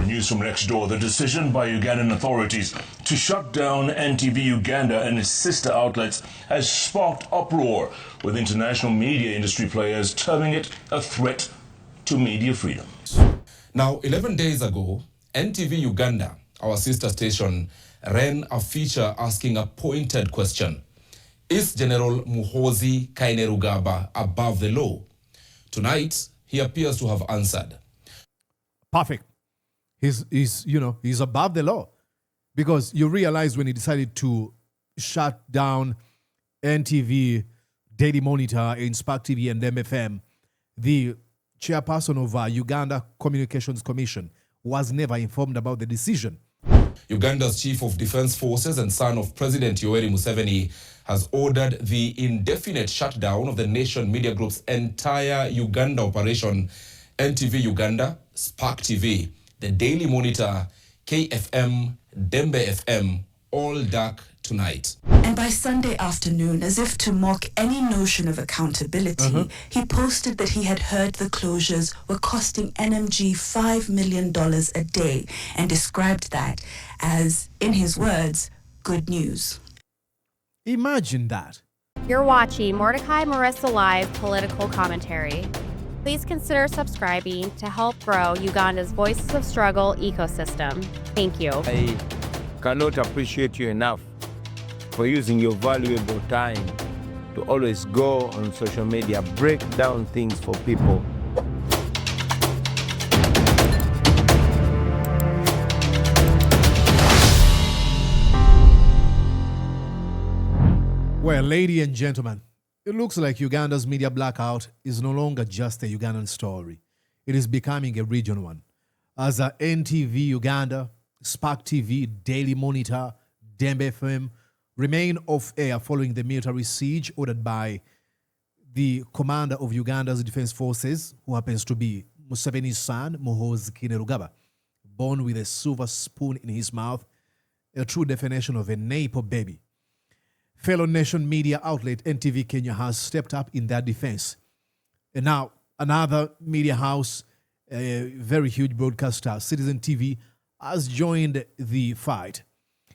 news from next door. The decision by Ugandan authorities to shut down NTV Uganda and its sister outlets has sparked uproar, with international media industry players terming it a threat to media freedom. Now, 11 days ago, NTV Uganda, our sister station, ran a feature asking a pointed question. Is General Muhoozi Kainerugaba above the law? Tonight, he appears to have answered. Perfect. He's above the law, because you realize when he decided to shut down NTV, Daily Monitor, Spark TV, and MFM, the chairperson of Uganda Communications Commission was never informed about the decision. Uganda's Chief of Defense Forces and son of President Yoweri Museveni has ordered the indefinite shutdown of the nation media group's entire Uganda operation. NTV Uganda, Spark TV, the Daily Monitor, KFM, Dembe FM, all dark tonight. And by Sunday afternoon, as if to mock any notion of accountability, he posted that he had heard the closures were costing NMG $5 million a day and described that as, in his words, good news. Imagine that. You're watching Mordecai Marissa Live Political Commentary. Please consider subscribing to help grow Uganda's Voices of Struggle ecosystem. Thank you. I cannot appreciate you enough for using your valuable time to always go on social media, break down things for people. Well, ladies and gentlemen, it looks like Uganda's media blackout is no longer just a Ugandan story. It is becoming a regional one. As NTV Uganda, Spark TV, Daily Monitor, Dembe FM remain off air following the military siege ordered by the commander of Uganda's defense forces, who happens to be Museveni's son, Muhoozi Kainerugaba, born with a silver spoon in his mouth, a true definition of a Napo baby. Fellow nation media outlet NTV Kenya has stepped up in their defense. And now another media house, a very huge broadcaster, Citizen TV, has joined the fight.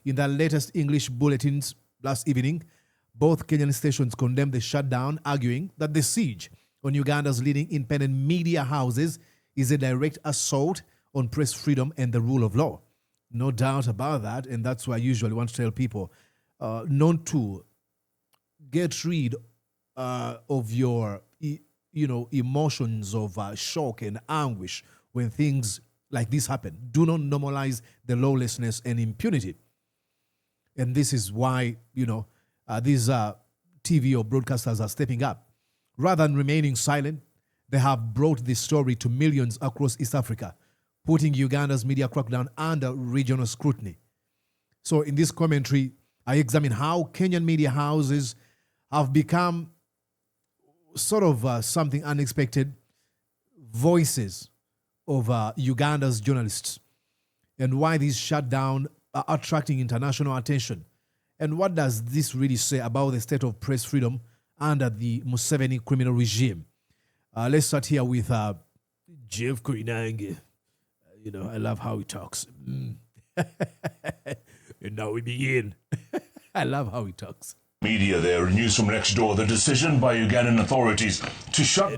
In their latest English bulletins last evening, both Kenyan stations condemned the shutdown, arguing that the siege on Uganda's leading independent media houses is a direct assault on press freedom and the rule of law. No doubt about that, and that's why I usually want to tell people not to get rid of your emotions of shock and anguish when things like this happen. Do not normalize the lawlessness and impunity. And this is why, these TV or broadcasters are stepping up. Rather than remaining silent, they have brought this story to millions across East Africa, putting Uganda's media crackdown under regional scrutiny. So in this commentary, I examine how Kenyan media houses have become sort of something unexpected voices of Uganda's journalists, and why these shutdown are attracting international attention. And what does this really say about the state of press freedom under the Museveni criminal regime? Let's start here with Jeff Koinange. I love how he talks. And now we begin. I love how he talks. Media there, news from next door. The decision by Ugandan authorities to shut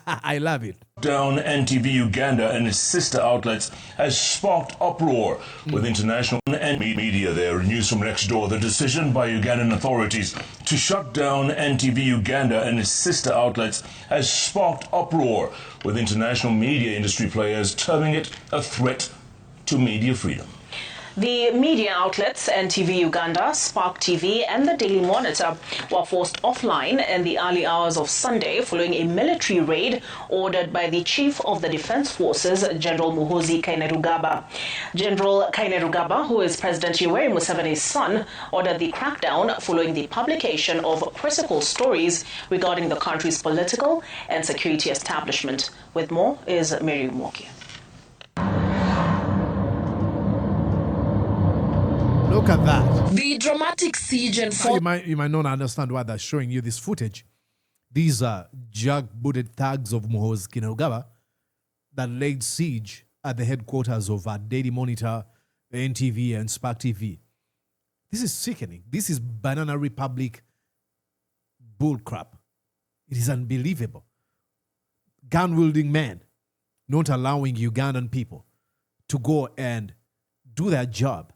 I love it. down NTV Uganda and its sister outlets has sparked uproar, with international media there. News from next door. The decision by Ugandan authorities to shut down NTV Uganda and its sister outlets has sparked uproar, with international media industry players terming it a threat to media freedom. The media outlets NTV Uganda, Spark TV and the Daily Monitor were forced offline in the early hours of Sunday following a military raid ordered by the Chief of the Defense Forces, General Muhoozi Kainerugaba. General Kainerugaba, who is President Yoweri Museveni's son, ordered the crackdown following the publication of critical stories regarding the country's political and security establishment. With more is Mary Umoki. Look at that. The dramatic siege and You might not understand why they're showing you this footage. These are jackbooted thugs of Muhoozi Kainerugaba that laid siege at the headquarters of Daily Monitor, NTV, and Spark TV. This is sickening. This is Banana Republic bullcrap. It is unbelievable. Gun-wielding men not allowing Ugandan people to go and do their job.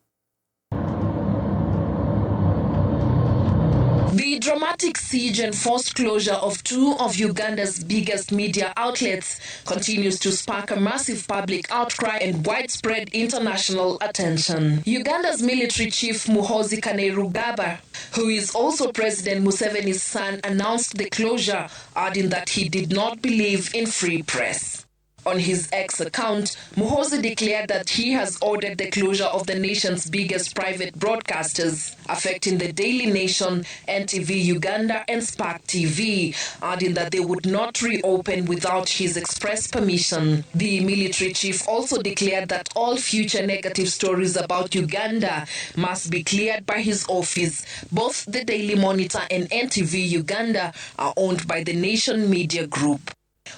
The dramatic siege and forced closure of two of Uganda's biggest media outlets continues to spark a massive public outcry and widespread international attention. Uganda's military chief Muhoozi Kainerugaba, who is also President Museveni's son, announced the closure, adding that he did not believe in free press. On his X account, Muhoozi declared that he has ordered the closure of the nation's biggest private broadcasters, affecting the Daily Nation, NTV Uganda, and Spark TV, adding that they would not reopen without his express permission. The military chief also declared that all future negative stories about Uganda must be cleared by his office. Both the Daily Monitor and NTV Uganda are owned by the Nation Media Group.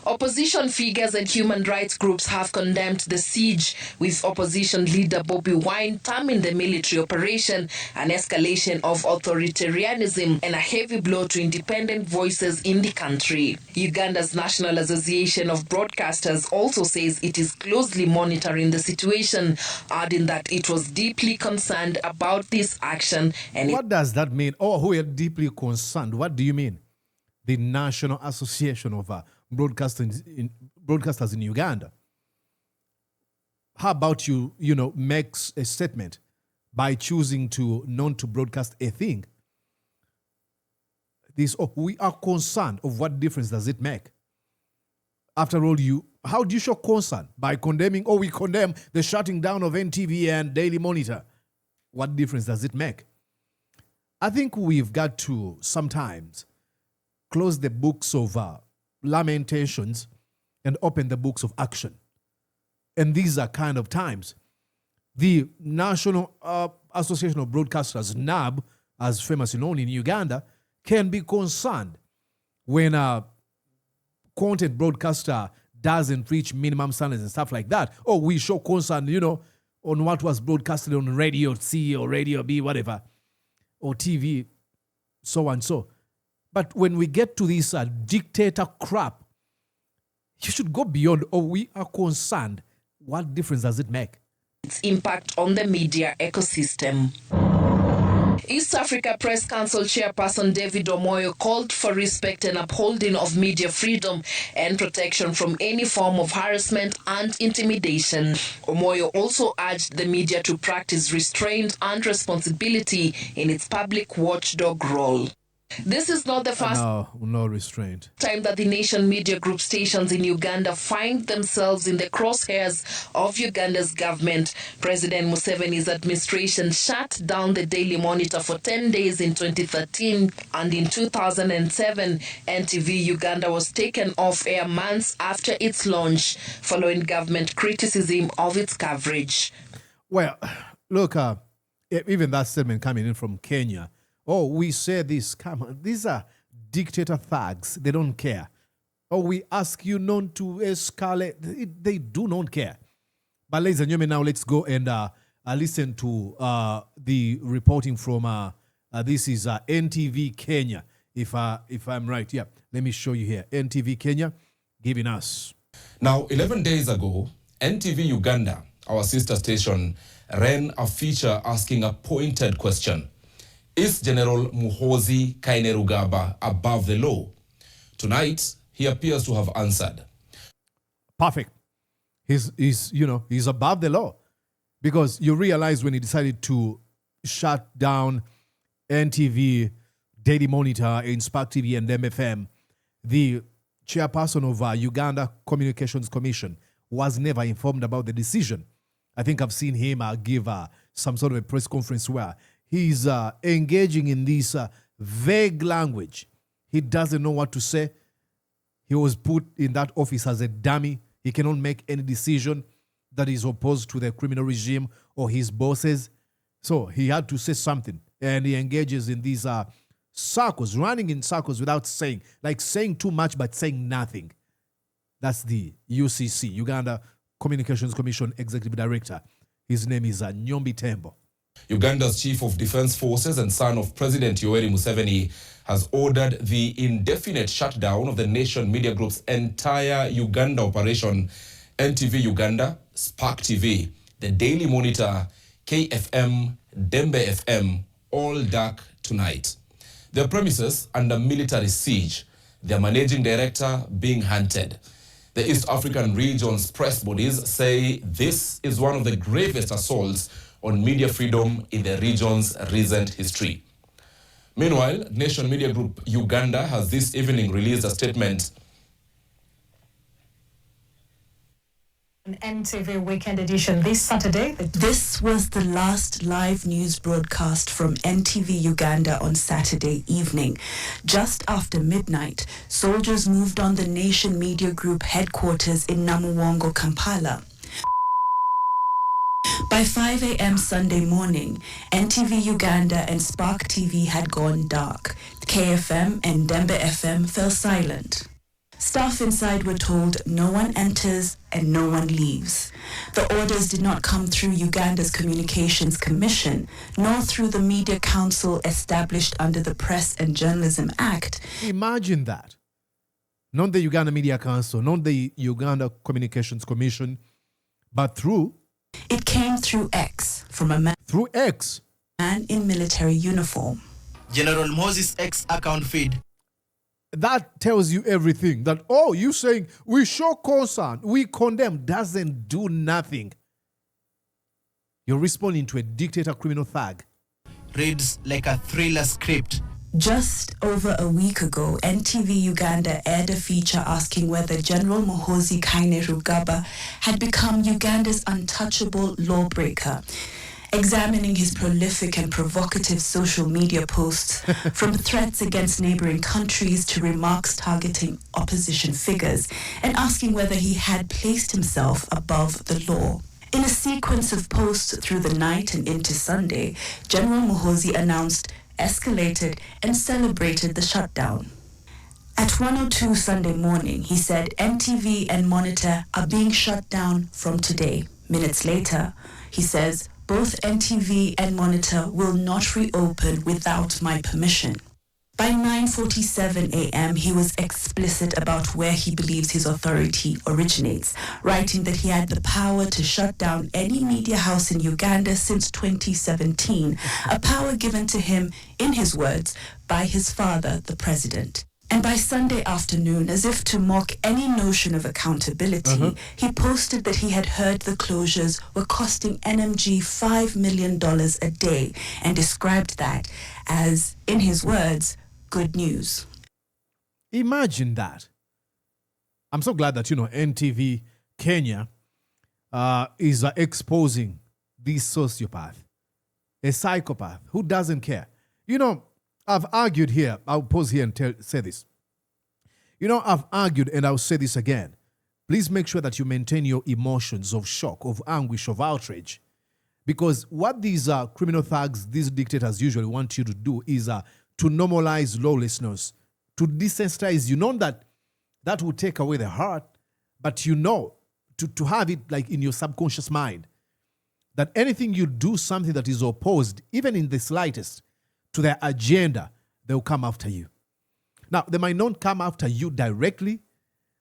Opposition figures and human rights groups have condemned the siege, with opposition leader Bobi Wine terming the military operation an escalation of authoritarianism and a heavy blow to independent voices in the country. Uganda's National Association of Broadcasters also says it is closely monitoring the situation, adding that it was deeply concerned about this action. And what does that mean? Oh, who are deeply concerned? What do you mean? The National Association of broadcasters in Uganda. How about you makes a statement by choosing to not to broadcast a thing? We are concerned. Of what difference does it make? After all, how do you show concern? By condemning, we condemn the shutting down of NTV and Daily Monitor. What difference does it make? I think we've got to sometimes close the books of lamentations and open the books of action. And these are kind of times. The National Association of Broadcasters, NAB, as famously known in Uganda, can be concerned when a content broadcaster doesn't reach minimum standards and stuff like that. We show concern, on what was broadcasted on Radio C or Radio B, whatever, or TV, so and so. But when we get to this dictator crap, you should go beyond, we are concerned. What difference does it make? Its impact on the media ecosystem. East Africa Press Council Chairperson David Omoyo called for respect and upholding of media freedom and protection from any form of harassment and intimidation. Omoyo also urged the media to practice restraint and responsibility in its public watchdog role. This is not the first no restraint time that the Nation Media Group stations in Uganda find themselves in the crosshairs of Uganda's government. President Museveni's administration shut down the Daily Monitor for 10 days in 2013, and in 2007, NTV Uganda was taken off air months after its launch, following government criticism of its coverage. Well, look, even that statement coming in from Kenya, we say this, come on, these are dictator thugs. They don't care. We ask you not to escalate. They do not care. But ladies and gentlemen, now let's go and listen to the reporting from, this is NTV Kenya, if I'm right. Yeah, let me show you here. NTV Kenya giving us. Now, 11 days ago, NTV Uganda, our sister station, ran a feature asking a pointed question. Is General Muhoozi Kainerugaba above the law? Tonight, he appears to have answered. Perfect. He's above the law. Because you realize when he decided to shut down NTV, Daily Monitor, and Spark TV and MFM, the chairperson of Uganda Communications Commission was never informed about the decision. I think I've seen him give some sort of a press conference where he's engaging in this vague language. He doesn't know what to say. He was put in that office as a dummy. He cannot make any decision that is opposed to the criminal regime or his bosses. So he had to say something. And he engages in these circles, running in circles without saying, like saying too much but saying nothing. That's the UCC, Uganda Communications Commission Executive Director. His name is Nyombi Tembo. Uganda's Chief of Defense Forces and son of President Yoweri Museveni has ordered the indefinite shutdown of the nation media group's entire Uganda operation, NTV Uganda, Spark TV, The Daily Monitor, KFM, Dembe FM, all dark tonight. Their premises under military siege, their managing director being hunted. The East African region's press bodies say this is one of the gravest assaults on media freedom in the region's recent history. Meanwhile, Nation Media Group Uganda has this evening released a statement. NTV Weekend Edition this Saturday. This was the last live news broadcast from NTV Uganda on Saturday evening. Just after midnight, soldiers moved on the Nation Media Group headquarters in Namuwongo, Kampala. By 5 a.m. Sunday morning, NTV Uganda and Spark TV had gone dark. KFM and Dembe FM fell silent. Staff inside were told no one enters and no one leaves. The orders did not come through Uganda's Communications Commission, nor through the Media Council established under the Press and Journalism Act. Imagine that. Not the Uganda Media Council, not the Uganda Communications Commission, but through... It came through X, from a man... Through X? ...man in military uniform. General Moses' X account feed. That tells you everything. That, oh, you saying we show concern, we condemn, doesn't do nothing. You're responding to a dictator criminal thug. Reads like a thriller script. Just over a week ago, NTV Uganda aired a feature asking whether General Muhoozi Kainerugaba had become Uganda's untouchable lawbreaker, examining his prolific and provocative social media posts, from threats against neighboring countries to remarks targeting opposition figures, and asking whether he had placed himself above the law. In a sequence of posts through the night and into Sunday, General Muhoozi announced, escalated, and celebrated the shutdown. At 1:02 Sunday morning, he said NTV and Monitor are being shut down from today. Minutes later, he says both NTV and Monitor will not reopen without my permission. By 9:47 a.m., he was explicit about where he believes his authority originates, writing that he had the power to shut down any media house in Uganda since 2017, a power given to him, in his words, by his father, the president. And by Sunday afternoon, as if to mock any notion of accountability, he posted that he had heard the closures were costing NMG $5 million a day and described that as, in his words, good news. Imagine that. I'm so glad that, NTV Kenya is exposing this sociopath, a psychopath who doesn't care. I've argued here. I'll pause here and say this. I've argued, and I'll say this again. Please make sure that you maintain your emotions of shock, of anguish, of outrage. Because what these criminal thugs, these dictators usually want you to do is to normalize lawlessness, to desensitize you. Not that will take away the heart, but to have it like in your subconscious mind, that anything you do, something that is opposed, even in the slightest, to their agenda, they'll come after you. Now, they might not come after you directly,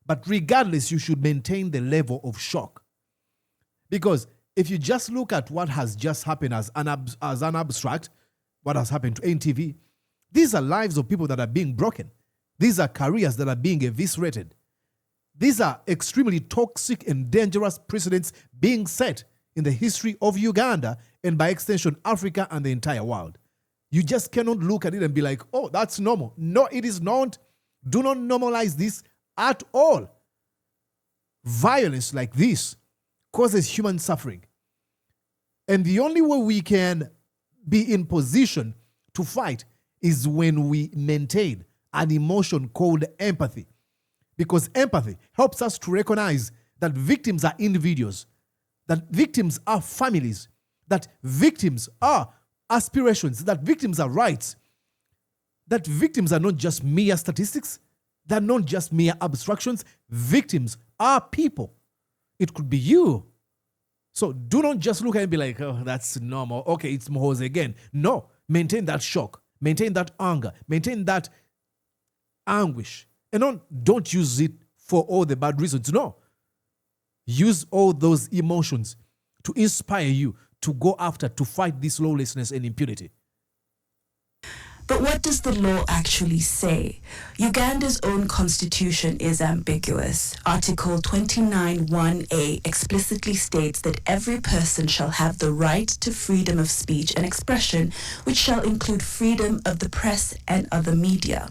but regardless, you should maintain the level of shock. Because if you just look at what has just happened as an abstract, what has happened to NTV, these are lives of people that are being broken. These are careers that are being eviscerated. These are extremely toxic and dangerous precedents being set in the history of Uganda and by extension, Africa and the entire world. You just cannot look at it and be like, oh, that's normal. No, it is not. Do not normalize this at all. Violence like this causes human suffering. And the only way we can be in position to fight is when we maintain an emotion called empathy. Because empathy helps us to recognize that victims are individuals, that victims are families, that victims are aspirations, that victims are rights, that victims are not just mere statistics, They're not just mere abstractions. Victims are people. It could be you. So do not just look at it and be like, oh, that's normal. Okay, it's Muhoozi again. No, maintain that shock. Maintain that anger. Maintain that anguish. And don't use it for all the bad reasons. No. Use all those emotions to inspire you to go after, to fight this lawlessness and impunity. But what does the law actually say? Uganda's own constitution is ambiguous. Article 29(1)(a) explicitly states that every person shall have the right to freedom of speech and expression, which shall include freedom of the press and other media.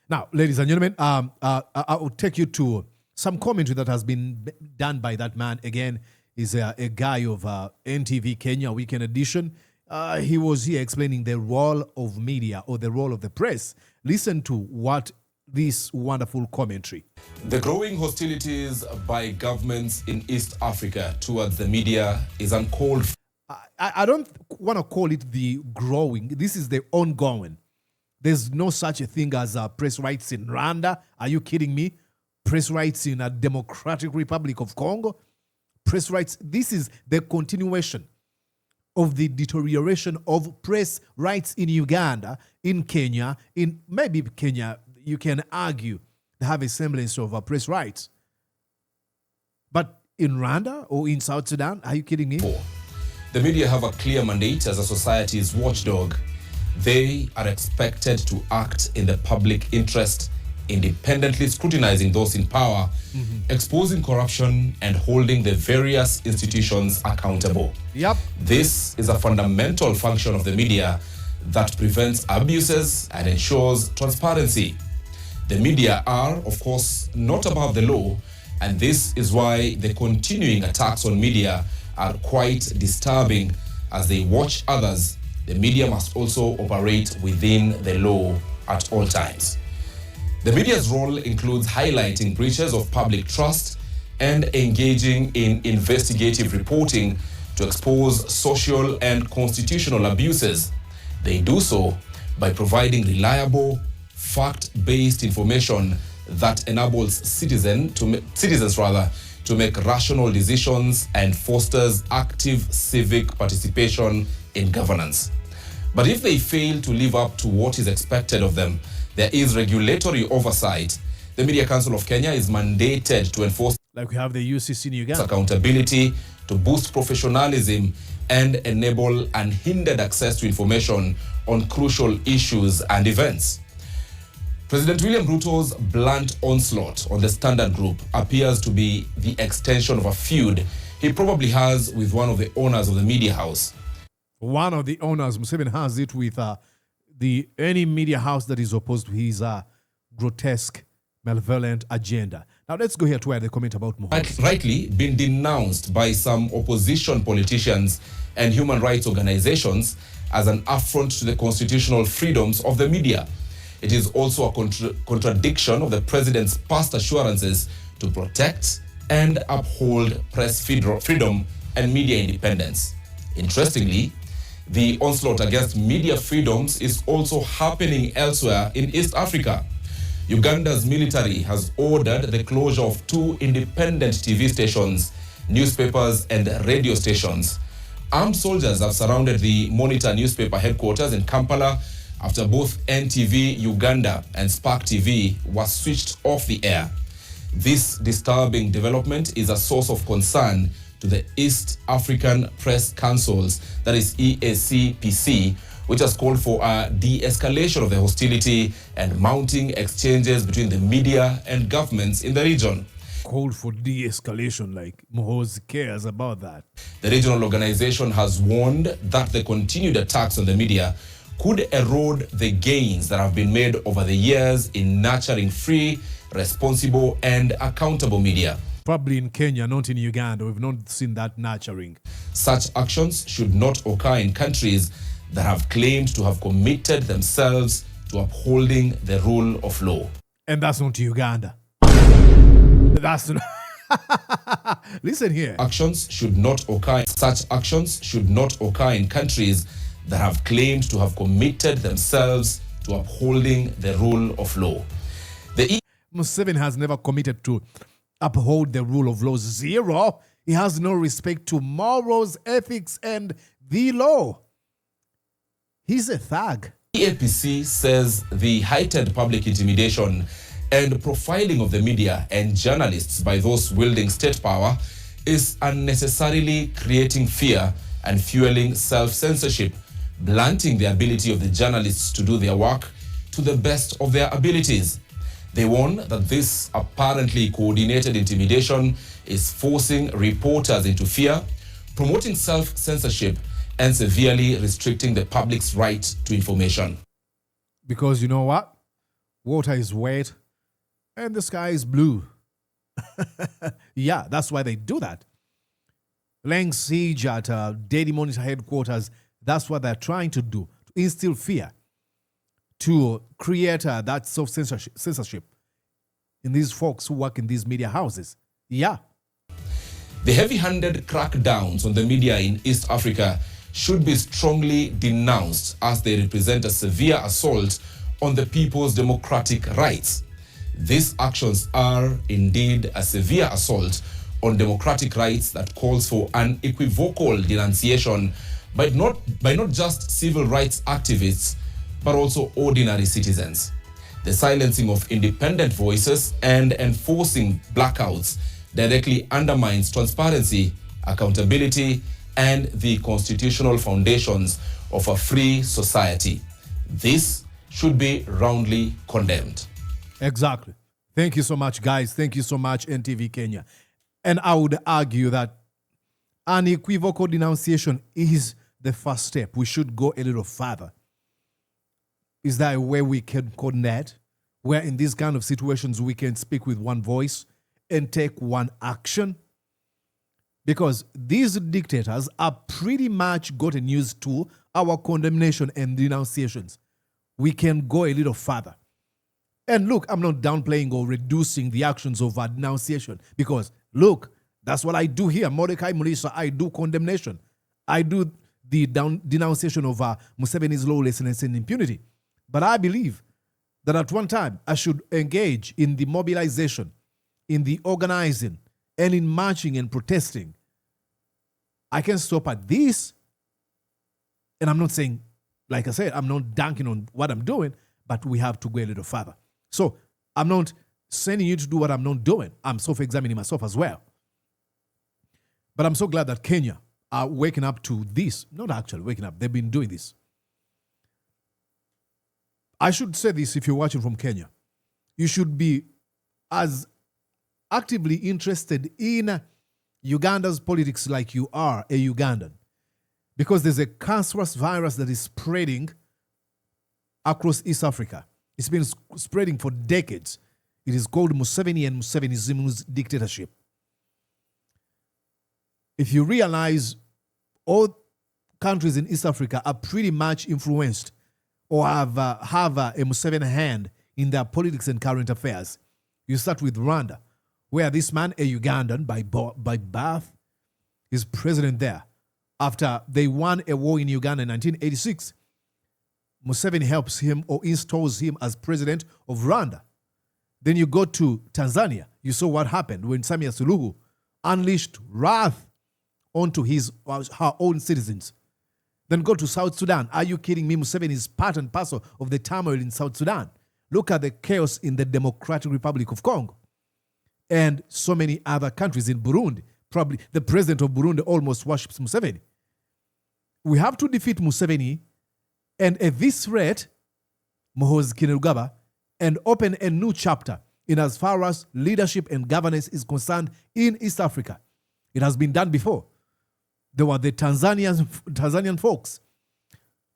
Now, ladies and gentlemen, I will take you to some commentary that has been done by that man. Again, he's a guy of NTV Kenya Weekend Edition. He was here explaining the role of media or the role of the press. Listen to what this wonderful commentary. The growing hostilities by governments in East Africa towards the media is uncalled for. I don't want to call it the growing. This is the ongoing. There's no such a thing as press rights in Rwanda. Are you kidding me? Press rights in a Democratic Republic of Congo? Press rights. This is the continuation of the deterioration of press rights in Uganda, in Kenya, in maybe Kenya, you can argue they have a semblance of press rights. But in Rwanda or in South Sudan, are you kidding me? The media have a clear mandate as a society's watchdog. They are expected to act in the public interest, independently scrutinizing those in power, exposing corruption, and holding the various institutions accountable. Yep. This is a fundamental function of the media that prevents abuses and ensures transparency. The media are, of course, not above the law, and this is why the continuing attacks on media are quite disturbing. As they watch others, the media must also operate within the law at all times. The media's role includes highlighting breaches of public trust and engaging in investigative reporting to expose social and constitutional abuses. They do so by providing reliable, fact-based information that enables citizens to make rational decisions and fosters active civic participation in governance. But if they fail to live up to what is expected of them, there is regulatory oversight. The Media Council of Kenya is mandated to enforce, like we have the UCC in Uganda, accountability to boost professionalism and enable unhindered access to information on crucial issues and events. President William Ruto's blunt onslaught on the Standard Group appears to be the extension of a feud he probably has with one of the owners of the media house. One of the owners, Museveni, has it with any media house that is opposed to his grotesque, malevolent agenda. Now let's go here to where they comment about Muhoozi. Rightly been denounced by some opposition politicians and human rights organizations as an affront to the constitutional freedoms of the media. It is also a contradiction of the president's past assurances to protect and uphold press freedom and media independence. Interestingly, the onslaught against media freedoms is also happening elsewhere in East Africa. Uganda's military has ordered the closure of 2 independent TV stations, newspapers, and radio stations. Armed soldiers have surrounded the Monitor newspaper headquarters in Kampala after both NTV Uganda and Spark TV were switched off the air. This disturbing development is a source of concern to the East African Press Councils, that is EACPC, which has called for a de-escalation of the hostility and mounting exchanges between the media and governments in the region. Called for de-escalation, like Muhoozi cares about that. The regional organization has warned that the continued attacks on the media could erode the gains that have been made over the years in nurturing free, responsible, and accountable media. Probably in Kenya, not in Uganda. We've not seen that nurturing. Such actions should not occur in countries that have claimed to have committed themselves to upholding the rule of law. And that's not Uganda. That's not... Listen here. Actions should not occur. Such actions should not occur in countries that have claimed to have committed themselves to upholding the rule of law. Museveni has never committed to uphold the rule of law. Zero. He has no respect to morals, ethics, and the law. He's a thug. The APC says the heightened public intimidation and profiling of the media and journalists by those wielding state power is unnecessarily creating fear and fueling self-censorship, blunting the ability of the journalists to do their work to the best of their abilities. They warn that this apparently coordinated intimidation is forcing reporters into fear, promoting self-censorship, and severely restricting the public's right to information. Because you know what? Water is wet and the sky is blue. Yeah, that's why they do that. Laying siege at Daily Monitor headquarters, that's what they're trying to do, to instill fear, to create that self-censorship in these folks who work in these media houses. Yeah. The heavy-handed crackdowns on the media in East Africa should be strongly denounced as they represent a severe assault on the people's democratic rights. These actions are indeed a severe assault on democratic rights that calls for unequivocal denunciation by not just civil rights activists, but also ordinary citizens. The silencing of independent voices and enforcing blackouts directly undermines transparency, accountability, and the constitutional foundations of a free society. This should be roundly condemned. Exactly. Thank you so much, guys. Thank you so much, NTV Kenya. And I would argue that unequivocal denunciation is the first step. We should go a little further. Is there a way we can coordinate, where in these kind of situations we can speak with one voice and take one action? Because these dictators are pretty much gotten used to our condemnation and denunciations. We can go a little further. And look, I'm not downplaying or reducing the actions of our denunciation, because look, that's what I do here. Mordecai Mulisa, I do condemnation. I do the denunciation of Museveni's lawlessness and impunity. But I believe that at one time I should engage in the mobilization, in the organizing, and in marching and protesting. I can stop at this. And I'm not saying, like I said, I'm not dunking on what I'm doing, but we have to go a little further. So I'm not sending you to do what I'm not doing. I'm self-examining myself as well. But I'm so glad that Kenya are waking up to this. Not actually waking up. They've been doing this. I should say this if you're watching from Kenya. You should be as actively interested in Uganda's politics like you are a Ugandan. Because there's a cancerous virus that is spreading across East Africa. It's been spreading for decades. It is called Museveni and Museveni's dictatorship. If you realize all countries in East Africa are pretty much influenced or have a Museveni hand in their politics and current affairs. You start with Rwanda, where this man, a Ugandan by birth, is president there. After they won a war in Uganda in 1986, Museveni helps him or installs him as president of Rwanda. Then you go to Tanzania. You saw what happened when Samia Suluhu unleashed wrath onto her own citizens. Then go to South Sudan. Are you kidding me? Museveni is part and parcel of the turmoil in South Sudan. Look at the chaos in the Democratic Republic of Congo. And so many other countries in Burundi. Probably the president of Burundi almost worships Museveni. We have to defeat Museveni and eviscerate Muhoozi Kainerugaba and open a new chapter in as far as leadership and governance is concerned in East Africa. It has been done before. There were the Tanzanian folks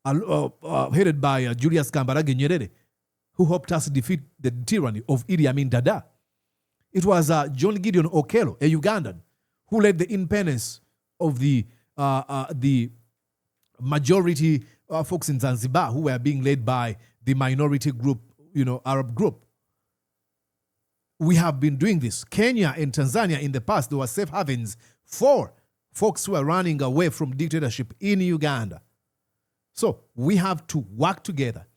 headed by Julius Kambarage Nyerere, who helped us defeat the tyranny of Idi Amin Dada. It was John Gideon Okello, a Ugandan, who led the independence of the majority folks in Zanzibar, who were being led by the minority group, Arab group. We have been doing this. Kenya and Tanzania in the past, there were safe havens for folks who are running away from dictatorship in Uganda. So we have to work together,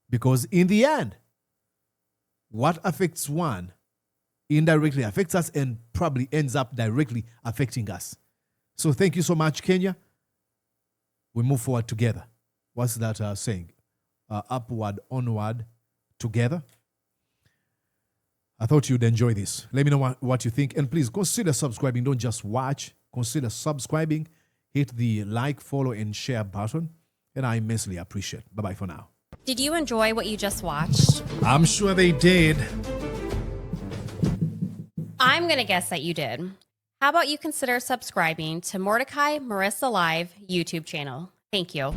because in the end, what affects one indirectly affects us and probably ends up directly affecting us. So thank you so much, Kenya. We move forward together. What's that saying? Upward, onward, together. I thought you'd enjoy this. Let me know what you think. And please consider subscribing. Don't just watch. Consider subscribing. Hit the like, follow, and share button. And I immensely appreciate it. Bye-bye for now. Did you enjoy what you just watched? I'm sure they did. I'm going to guess that you did. How about you consider subscribing to Mordecai Marissa Live YouTube channel? Thank you.